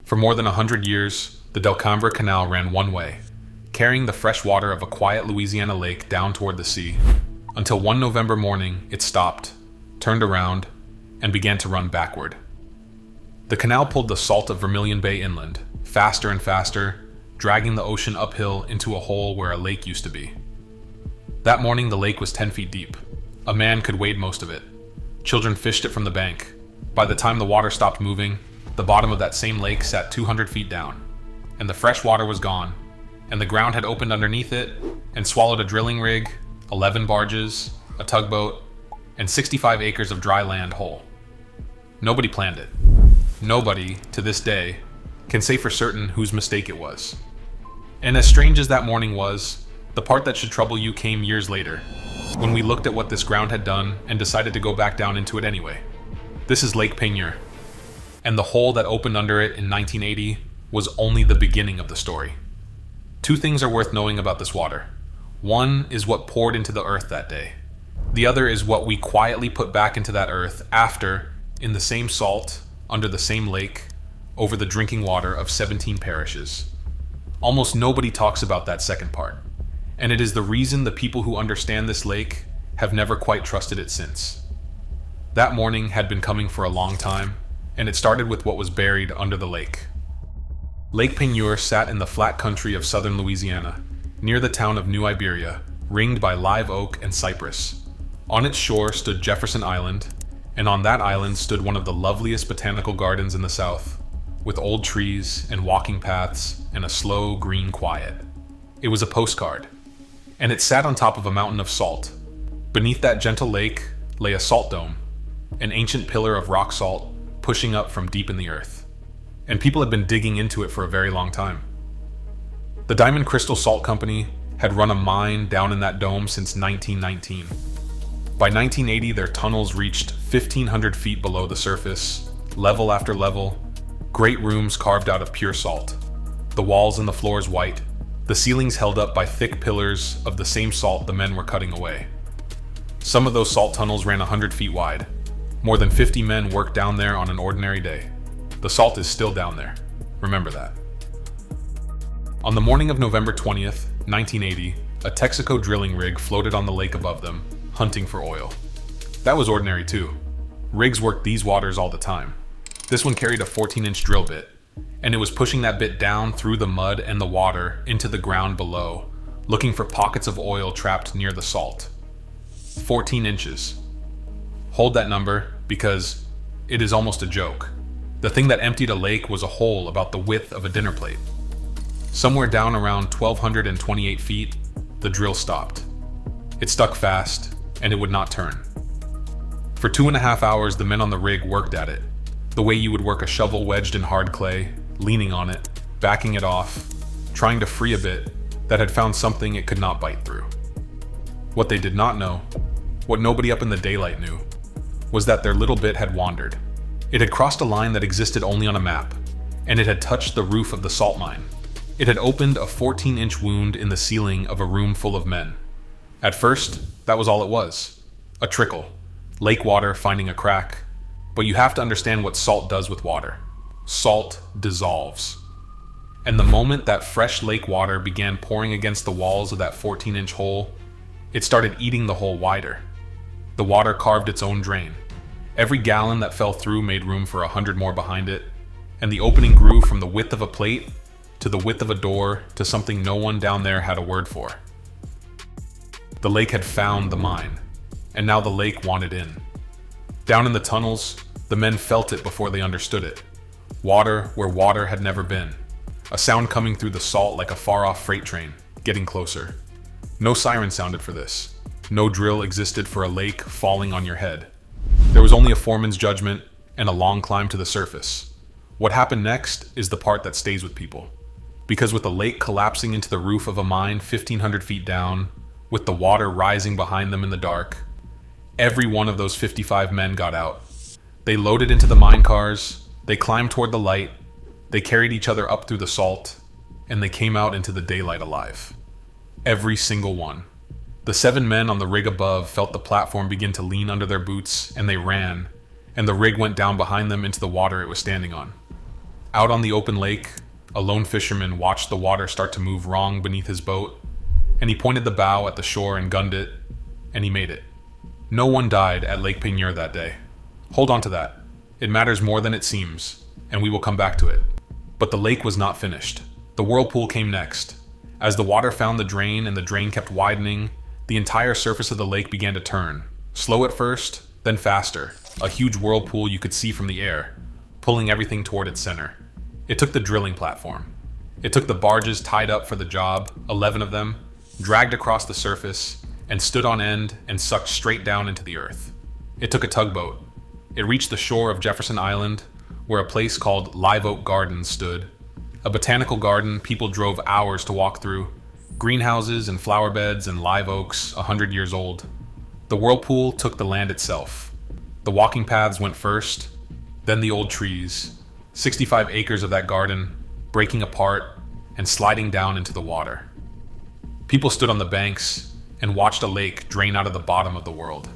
For more than 100 years, the Delcambre Canal ran one way, carrying the fresh water of a quiet Louisiana lake down toward the sea, until one November morning it stopped, turned around, and began to run backward. The canal pulled the salt of Vermilion Bay inland, faster and faster, dragging the ocean uphill into a hole where a lake used to be. That morning the lake was 10 feet deep. A man could wade most of it. Children fished it from the bank. By the time the water stopped moving, the bottom of that same lake sat 200 feet down, and the fresh water was gone, and the ground had opened underneath it and swallowed a drilling rig, 11 barges, a tugboat, and 65 acres of dry land whole. Nobody planned it. Nobody, to this day, can say for certain whose mistake it was. And as strange as that morning was, the part that should trouble you came years later, when we looked at what this ground had done and decided to go back down into it anyway. This is Lake Peigneur, and the hole that opened under it in 1980 was only the beginning of the story. Two things are worth knowing about this water. One is what poured into the earth that day. The other is what we quietly put back into that earth after, in the same salt, under the same lake, over the drinking water of 17 parishes. Almost nobody talks about that second part, and it is the reason the people who understand this lake have never quite trusted it since. That morning had been coming for a long time, and it started with what was buried under the lake. Lake Peigneur sat in the flat country of southern Louisiana, near the town of New Iberia, ringed by live oak and cypress. On its shore stood Jefferson Island, and on that island stood one of the loveliest botanical gardens in the south, with old trees and walking paths and a slow green quiet. It was a postcard, and it sat on top of a mountain of salt. Beneath that gentle lake lay a salt dome, an ancient pillar of rock salt pushing up from deep in the earth, and people had been digging into it for a very long time. The Diamond Crystal Salt Company had run a mine down in that dome since 1919. By 1980, their tunnels reached 1,500 feet below the surface, level after level, great rooms carved out of pure salt, the walls and the floors white, the ceilings held up by thick pillars of the same salt the men were cutting away. Some of those salt tunnels ran 100 feet wide. More than 50 men worked down there on an ordinary day. The salt is still down there. Remember that. On the morning of November 20th, 1980, a Texaco drilling rig floated on the lake above them, hunting for oil. That was ordinary too. Rigs worked these waters all the time. This one carried a 14-inch drill bit, and it was pushing that bit down through the mud and the water into the ground below, looking for pockets of oil trapped near the salt. 14 inches. Hold that number, because it is almost a joke. The thing that emptied a lake was a hole about the width of a dinner plate. Somewhere down around 1,228 feet, the drill stopped. It stuck fast, and it would not turn. For 2.5 hours, the men on the rig worked at it, the way you would work a shovel wedged in hard clay, leaning on it, backing it off, trying to free a bit that had found something it could not bite through. What they did not know, what nobody up in the daylight knew, was that their little bit had wandered. It had crossed a line that existed only on a map, and it had touched the roof of the salt mine. It had opened a 14-inch wound in the ceiling of a room full of men. At first, that was all it was. A trickle. Lake water finding a crack. But you have to understand what salt does with water. Salt dissolves. And the moment that fresh lake water began pouring against the walls of that 14-inch hole, it started eating the hole wider. The water carved its own drain. Every gallon that fell through made room for 100 more behind it, and the opening grew from the width of a plate to the width of a door to something no one down there had a word for. The lake had found the mine, and now the lake wanted in. Down in the tunnels, the men felt it before they understood it. Water where water had never been. A sound coming through the salt like a far-off freight train, getting closer. No siren sounded for this. No drill existed for a lake falling on your head. There was only a foreman's judgment and a long climb to the surface. What happened next is the part that stays with people. Because with the lake collapsing into the roof of a mine 1,500 feet down, with the water rising behind them in the dark, every one of those 55 men got out. They loaded into the mine cars, they climbed toward the light, they carried each other up through the salt, and they came out into the daylight alive. Every single one. The 7 men on the rig above felt the platform begin to lean under their boots, and they ran, and the rig went down behind them into the water it was standing on. Out on the open lake, a lone fisherman watched the water start to move wrong beneath his boat, and he pointed the bow at the shore and gunned it, and he made it. No one died at Lake Peigneur that day. Hold on to that. It matters more than it seems, and we will come back to it. But the lake was not finished. The whirlpool came next. As the water found the drain and the drain kept widening, the entire surface of the lake began to turn. Slow at first, then faster. A huge whirlpool you could see from the air, pulling everything toward its center. It took the drilling platform. It took the barges tied up for the job, 11 of them, dragged across the surface, and stood on end and sucked straight down into the earth. It took a tugboat. It reached the shore of Jefferson Island, where a place called Live Oak Gardens stood. A botanical garden people drove hours to walk through. Greenhouses and flower beds and live oaks 100 years old. The whirlpool took the land itself. The walking paths went first, then the old trees. 65 acres of that garden, breaking apart and sliding down into the water. People stood on the banks and watched a lake drain out of the bottom of the world.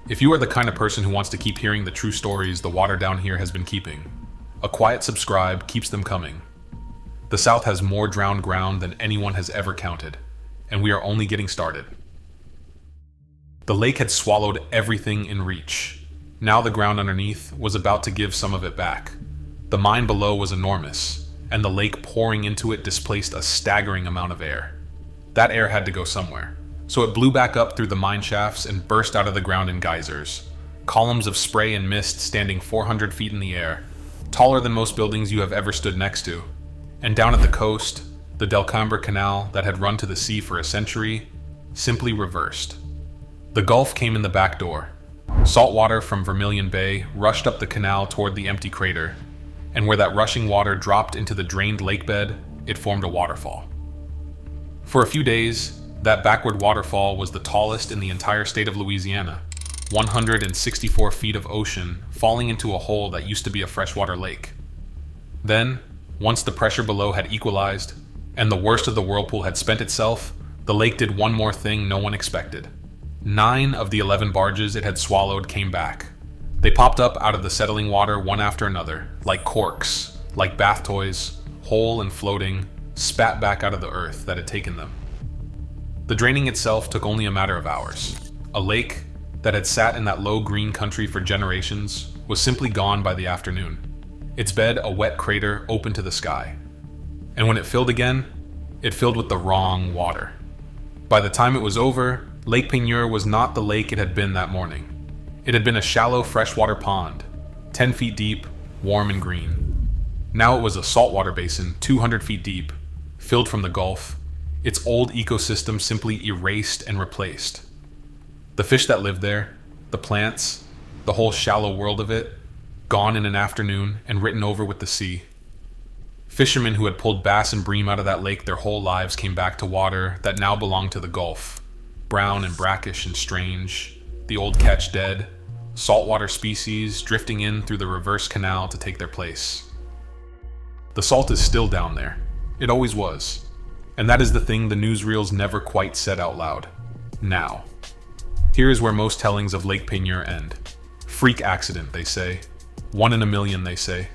If you are the kind of person who wants to keep hearing the true stories the water down here has been keeping, a quiet subscribe keeps them coming. The South has more drowned ground than anyone has ever counted, and we are only getting started. The lake had swallowed everything in reach. Now the ground underneath was about to give some of it back. The mine below was enormous, and the lake pouring into it displaced a staggering amount of air. That air had to go somewhere, so it blew back up through the mine shafts and burst out of the ground in geysers. Columns of spray and mist standing 400 feet in the air, taller than most buildings you have ever stood next to. And down at the coast, the Delcambre Canal that had run to the sea for a century simply reversed. The Gulf came in the back door. Salt water from Vermilion Bay rushed up the canal toward the empty crater, and where that rushing water dropped into the drained lake bed, it formed a waterfall. For a few days, that backward waterfall was the tallest in the entire state of Louisiana, 164 feet of ocean falling into a hole that used to be a freshwater lake. Then, once the pressure below had equalized, and the worst of the whirlpool had spent itself, the lake did one more thing no one expected. 9 of the 11 barges it had swallowed came back. They popped up out of the settling water one after another, like corks, like bath toys, whole and floating, spat back out of the earth that had taken them. The draining itself took only a matter of hours. A lake that had sat in that low green country for generations was simply gone by the afternoon. Its bed a wet crater open to the sky. And when it filled again, it filled with the wrong water. By the time it was over, Lake Peigneur was not the lake it had been that morning. It had been a shallow freshwater pond, 10 feet deep, warm and green. Now it was a saltwater basin 200 feet deep, filled from the Gulf, its old ecosystem simply erased and replaced. The fish that lived there, the plants, the whole shallow world of it, gone in an afternoon and written over with the sea. Fishermen who had pulled bass and bream out of that lake their whole lives came back to water that now belonged to the Gulf, brown and brackish and strange, the old catch dead, saltwater species drifting in through the reverse canal to take their place. The salt is still down there. It always was. And that is the thing the newsreels never quite said out loud. Now. Here is where most tellings of Lake Peigneur end. Freak accident, they say. 1 in a million, they say.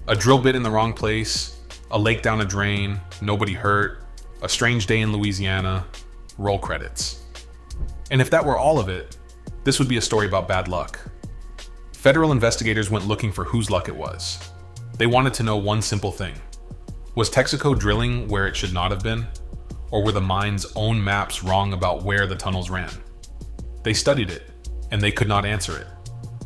A drill bit in the wrong place, a lake down a drain, nobody hurt, a strange day in Louisiana, roll credits. And if that were all of it, this would be a story about bad luck. Federal investigators went looking for whose luck it was. They wanted to know one simple thing. Was Texaco drilling where it should not have been? Or were the mine's own maps wrong about where the tunnels ran? They studied it, and they could not answer it.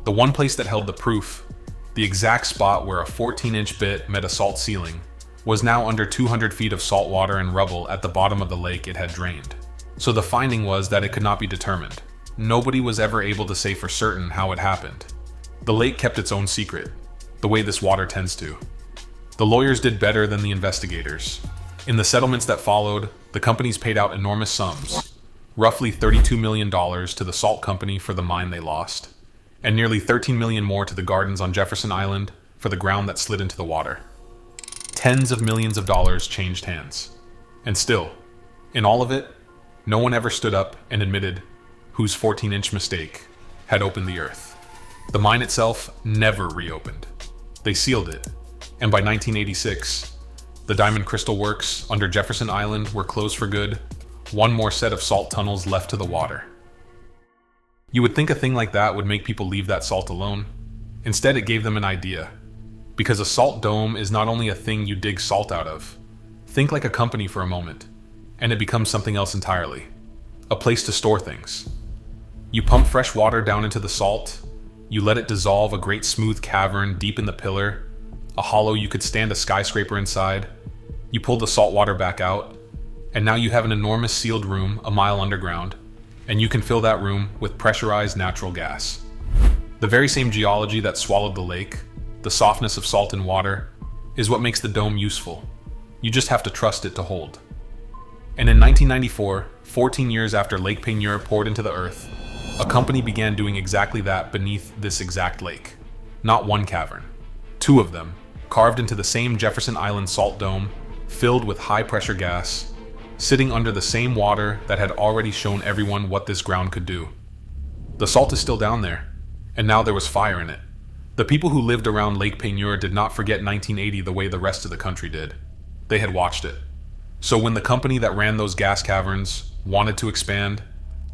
The one place that held the proof, the exact spot where a 14-inch bit met a salt ceiling, was now under 200 feet of salt water and rubble at the bottom of the lake it had drained. So the finding was that it could not be determined. Nobody was ever able to say for certain how it happened. The lake kept its own secret, the way this water tends to. The lawyers did better than the investigators. In the settlements that followed, the companies paid out enormous sums, roughly $32 million to the salt company for the mine they lost, and nearly $13 million more to the gardens on Jefferson Island for the ground that slid into the water. Tens of millions of dollars changed hands. And still, in all of it, no one ever stood up and admitted whose 14-inch mistake had opened the earth. The mine itself never reopened. They sealed it, And by 1986, the Diamond Crystal Works under Jefferson Island were closed for good, one more set of salt tunnels left to the water. You would think a thing like that would make people leave that salt alone. Instead, it gave them an idea. Because a salt dome is not only a thing you dig salt out of. Think like a company for a moment, and it becomes something else entirely. A place to store things. You pump fresh water down into the salt, you let it dissolve a great smooth cavern deep in the pillar, a hollow you could stand a skyscraper inside. You pull the salt water back out, and now you have an enormous sealed room a mile underground, and you can fill that room with pressurized natural gas. The very same geology that swallowed the lake, the softness of salt in water, is what makes the dome useful. You just have to trust it to hold. And in 1994, 14 years after Lake Peigneur poured into the earth, a company began doing exactly that beneath this exact lake. Not one cavern, two of them, carved into the same Jefferson Island salt dome, filled with high-pressure gas, sitting under the same water that had already shown everyone what this ground could do. The salt is still down there, and now there was fire in it. The people who lived around Lake Peigneur did not forget 1980 the way the rest of the country did. They had watched it. So when the company that ran those gas caverns wanted to expand,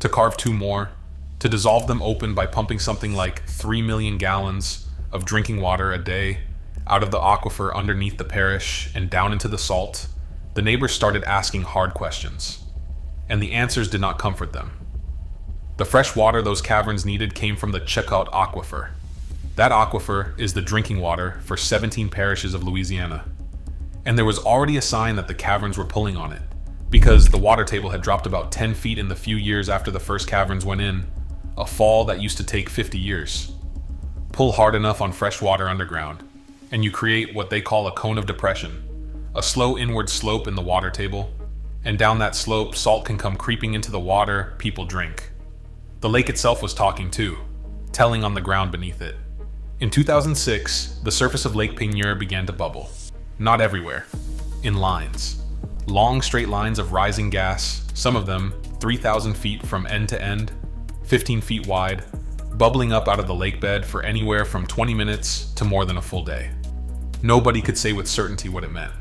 to carve two more, to dissolve them open by pumping something like 3 million gallons of drinking water a day out of the aquifer underneath the parish and down into the salt, the neighbors started asking hard questions. And the answers did not comfort them. The fresh water those caverns needed came from the Checkout Aquifer. That aquifer is the drinking water for 17 parishes of Louisiana. And there was already a sign that the caverns were pulling on it, because the water table had dropped about 10 feet in the few years after the first caverns went in, a fall that used to take 50 years. Pull hard enough on fresh water underground, and you create what they call a cone of depression, a slow inward slope in the water table, and down that slope salt can come creeping into the water people drink. The lake itself was talking too, telling on the ground beneath it. In 2006, the surface of Lake Peigneur began to bubble. Not everywhere. In lines. Long straight lines of rising gas, some of them 3,000 feet from end to end, 15 feet wide, bubbling up out of the lake bed for anywhere from 20 minutes to more than a full day. Nobody could say with certainty what it meant.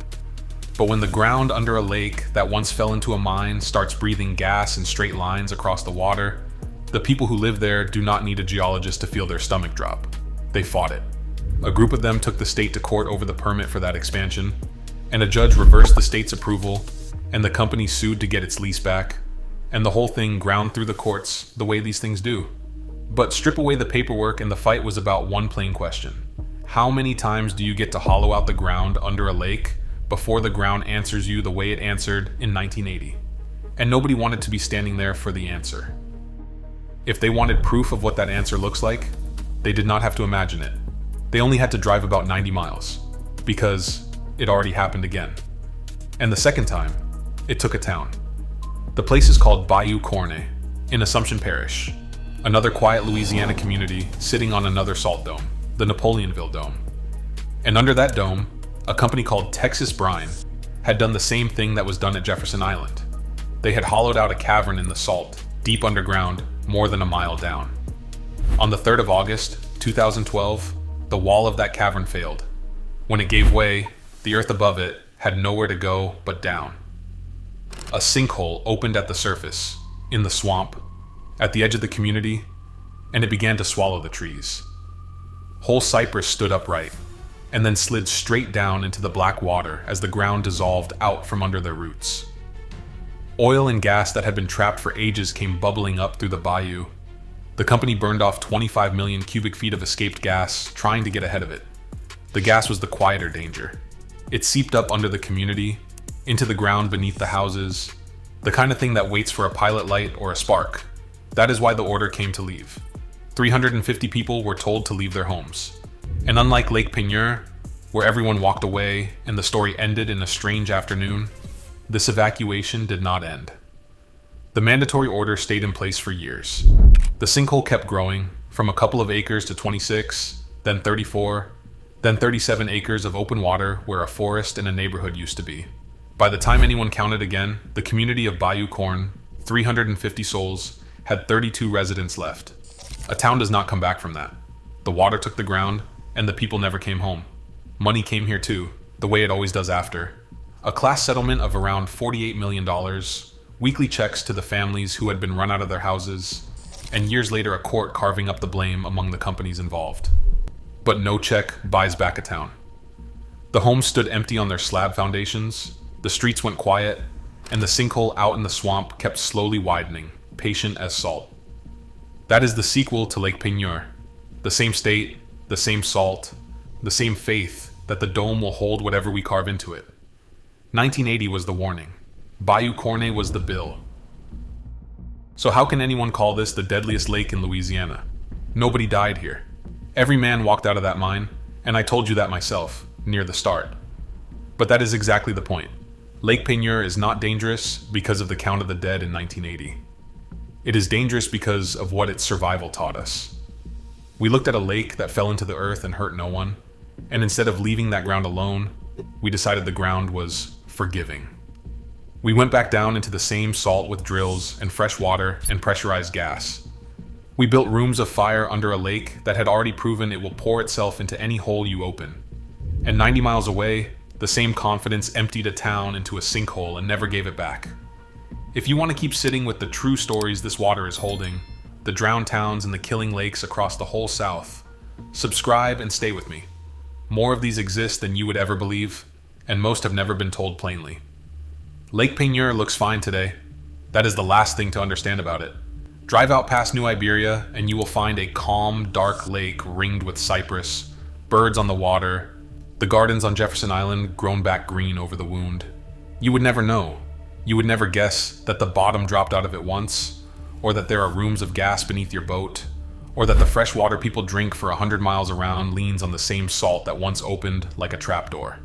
But when the ground under a lake that once fell into a mine starts breathing gas in straight lines across the water, the people who live there do not need a geologist to feel their stomach drop. They fought it. A group of them took the state to court over the permit for that expansion, and a judge reversed the state's approval, and the company sued to get its lease back, and the whole thing ground through the courts the way these things do. But strip away the paperwork and the fight was about one plain question. How many times do you get to hollow out the ground under a lake before the ground answers you the way it answered in 1980? And nobody wanted to be standing there for the answer. If they wanted proof of what that answer looks like, they did not have to imagine it. They only had to drive about 90 miles, because it already happened again. And the second time, it took a town. The place is called Bayou Corne, in Assumption Parish, another quiet Louisiana community sitting on another salt dome, the Napoleonville Dome. And under that dome, a company called Texas Brine had done the same thing that was done at Jefferson Island. They had hollowed out a cavern in the salt, deep underground, more than a mile down. On the 3rd of August, 2012, the wall of that cavern failed. When it gave way, the earth above it had nowhere to go but down. A sinkhole opened at the surface, in the swamp, at the edge of the community, and it began to swallow the trees. Whole cypress stood upright, and then slid straight down into the black water as the ground dissolved out from under their roots. Oil and gas that had been trapped for ages came bubbling up through the bayou. The company burned off 25 million cubic feet of escaped gas, trying to get ahead of it. The gas was the quieter danger. It seeped up under the community, into the ground beneath the houses, the kind of thing that waits for a pilot light or a spark. That is why the order came to leave. 350 people were told to leave their homes. And unlike Lake Peigneur, where everyone walked away and the story ended in a strange afternoon, this evacuation did not end. The mandatory order stayed in place for years. The sinkhole kept growing, from a couple of acres to 26, then 34, then 37 acres of open water where a forest and a neighborhood used to be. By the time anyone counted again, the community of Bayou Corne, 350 souls, had 32 residents left. A town does not come back from that. The water took the ground, and the people never came home. Money came here too, the way it always does after. A class settlement of around $48 million, weekly checks to the families who had been run out of their houses, and years later a court carving up the blame among the companies involved. But no check buys back a town. The homes stood empty on their slab foundations, the streets went quiet, and the sinkhole out in the swamp kept slowly widening, patient as salt. That is the sequel to Lake Peigneur. The same state, the same salt, the same faith that the dome will hold whatever we carve into it. 1980 was the warning. Bayou Corne was the bill. So how can anyone call this the deadliest lake in Louisiana? Nobody died here. Every man walked out of that mine, and I told you that myself, near the start. But that is exactly the point. Lake Peigneur is not dangerous because of the count of the dead in 1980. It is dangerous because of what its survival taught us. We looked at a lake that fell into the earth and hurt no one, and instead of leaving that ground alone, we decided the ground was forgiving. We went back down into the same salt with drills and fresh water and pressurized gas. We built rooms of fire under a lake that had already proven it will pour itself into any hole you open. And 90 miles away, the same confidence emptied a town into a sinkhole and never gave it back. If you want to keep sitting with the true stories this water is holding, the drowned towns and the killing lakes across the whole South, subscribe and stay with me. More of these exist than you would ever believe, and most have never been told plainly. Lake Peigneur looks fine today. That is the last thing to understand about it. Drive out past New Iberia and you will find a calm, dark lake ringed with cypress, birds on the water, the gardens on Jefferson Island grown back green over the wound. You would never know. You would never guess that the bottom dropped out of it once, or that there are rooms of gas beneath your boat, or that the fresh water people drink for 100 miles around leans on the same salt that once opened like a trapdoor.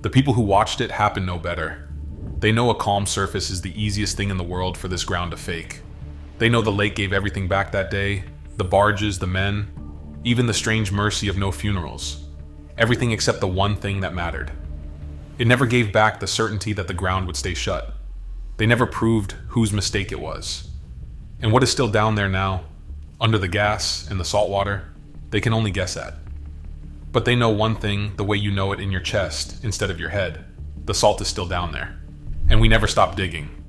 The people who watched it happen no better. They know a calm surface is the easiest thing in the world for this ground to fake. They know the lake gave everything back that day, the barges, the men, even the strange mercy of no funerals. Everything except the one thing that mattered. It never gave back the certainty that the ground would stay shut. They never proved whose mistake it was. And what is still down there now, under the gas and the salt water, they can only guess at. But they know one thing the way you know it in your chest instead of your head. The salt is still down there. And we never stop digging.